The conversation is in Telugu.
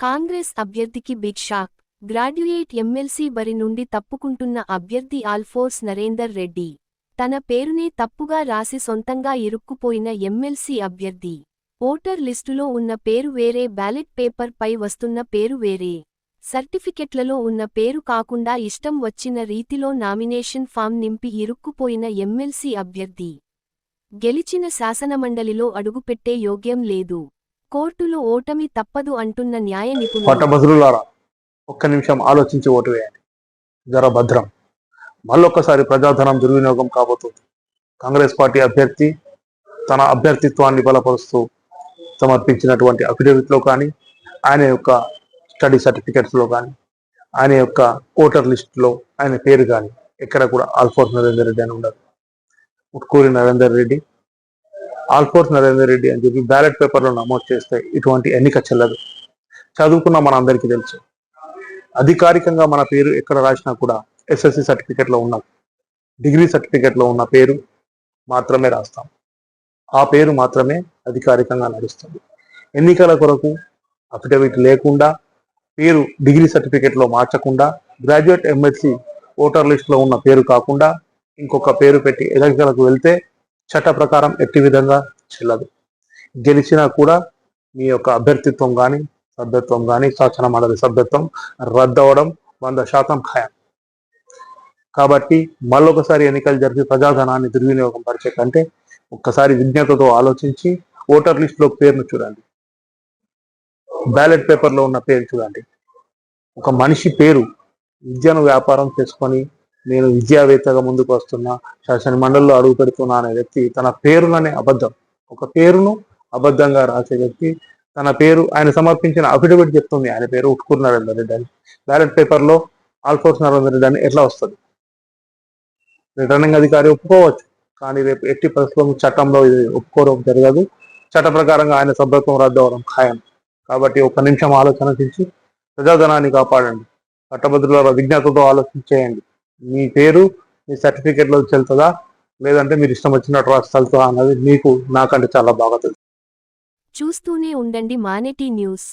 కాంగ్రెస్ అభ్యర్థికి బిగ్ షాక్. గ్రాడ్యుయేట్ ఎమ్మెల్సీ బరి నుండి తప్పుకుంటున్న అభ్యర్థి ఆల్ఫోర్స్ నరేందర్ రెడ్డి. తన పేరునే తప్పుగా రాసి సొంతంగా ఇరుక్కుపోయిన ఎమ్మెల్సీ అభ్యర్థి. ఓటర్ లిస్టులో ఉన్న పేరు వేరే, బ్యాలెట్ పేపర్ పై వస్తున్న పేరు వేరే. సర్టిఫికెట్లలో ఉన్న పేరు కాకుండా ఇష్టం వచ్చిన రీతిలో నామినేషన్ ఫామ్ నింపి ఇరుక్కుపోయిన ఎమ్మెల్సీ అభ్యర్థి. గెలిచిన శాసనమండలిలో అడుగుపెట్టే యోగ్యం లేదు. కోర్టులో ఓటమి తప్పదు అంటున్న న్యాయ నిపుణులు. పట్టభద్రులారా, ఒక్క నిమిషం ఆలోచించి ఓటు వేయండి. జర భద్రం. మళ్ళొక్కసారి ప్రజాధనం దుర్వినియోగం కాబోతుంది. కాంగ్రెస్ పార్టీ అభ్యర్థి తన అభ్యర్థిత్వాన్ని బలపరుస్తూ సమర్పించినటువంటి అఫిడవిట్లో కానీ, ఆయన యొక్క స్టడీ సర్టిఫికెట్స్లో కానీ, ఆయన యొక్క ఓటర్ లిస్టులో ఆయన పేరు కానీ ఎక్కడ కూడా ఆల్ఫోర్స్ నరేందర్ రెడ్డి అని ఉండదు. ఉట్కూరి నరేందర్ రెడ్డి, ఆల్ఫోర్స్ నరేందర్ రెడ్డి అని చెప్పి బ్యాలెట్ పేపర్లో నమోదు చేస్తే ఇటువంటి ఎన్నిక చెల్లదు. చదువుకున్న మన అందరికీ తెలుసు. అధికారికంగా మన పేరు ఎక్కడ రాసినా కూడా ఎస్ఎస్సి సర్టిఫికెట్లో ఉన్న, డిగ్రీ సర్టిఫికెట్లో ఉన్న పేరు మాత్రమే రాస్తాం. ఆ పేరు మాత్రమే అధికారికంగా నడుస్తుంది. ఎన్నికల కొరకు అఫిడవిట్ లేకుండా, పేరు డిగ్రీ సర్టిఫికెట్లో మార్చకుండా, గ్రాడ్యుయేట్ ఎమ్మెల్సీ ఓటర్ లిస్టులో ఉన్న పేరు కాకుండా ఇంకొక పేరు పెట్టి ఎన్నికలకు వెళ్తే చట్ట ప్రకారం ఎట్టి విధంగా చెల్లదు. గెలిచినా కూడా మీ యొక్క అభ్యర్థిత్వం కానీ, సభ్యత్వం కానీ, శాసన మండలి సభ్యత్వం రద్దవడం 100% ఖాయం. కాబట్టి మళ్ళొకసారి ఎన్నికలు జరిపి ప్రజాధనాన్ని దుర్వినియోగం పరిచే కంటే ఒక్కసారి విజ్ఞతతో ఆలోచించి ఓటర్ లిస్టులో పేరును చూడండి, బ్యాలెట్ పేపర్లో ఉన్న పేరు చూడండి. ఒక మనిషి పేరు, విద్యను వ్యాపారం చేసుకొని నేను విద్యావేత్తగా ముందుకు వస్తున్నా, శాసన మండలిలో అడుగు పెడుతున్నా అనే వ్యక్తి తన పేరులోనే అబద్ధం, ఒక పేరును అబద్ధంగా రాసే వ్యక్తి తన పేరు, ఆయన సమర్పించిన అఫిడవిట్ చెప్తుంది ఆయన పేరు ఉట్కూరి నరేందర్ రెడ్డి అని. బ్యాలెట్ పేపర్లో ఆల్ఫోర్స్ నరేందర్ రెడ్డి అని ఎట్లా వస్తుంది? రిటర్నింగ్ అధికారి ఒప్పుకోవచ్చు, కానీ రేపు ఎట్టి పరిస్థితుల్లో చట్టంలో ఇది ఒప్పుకోవడం జరగదు. చట్ట ప్రకారంగా ఆయన సభ్యత్వం రద్దు అవ్వడం ఖాయం. కాబట్టి ఒక నిమిషం ఆలోచన చేసి ప్రజాధనాన్ని కాపాడండి. పట్టభద్రుల విజ్ఞతతో ఆలోచించేయండి. మీ పేరు మీ సర్టిఫికెట్లో చెల్తుందా, లేదంటే మీరు ఇష్టం వచ్చినట్టు రాస్తారా అన్నది మీకు నాకంటే చాలా బాగా తెలుసు. చూస్తూనే ఉండండి మానెటీ న్యూస్.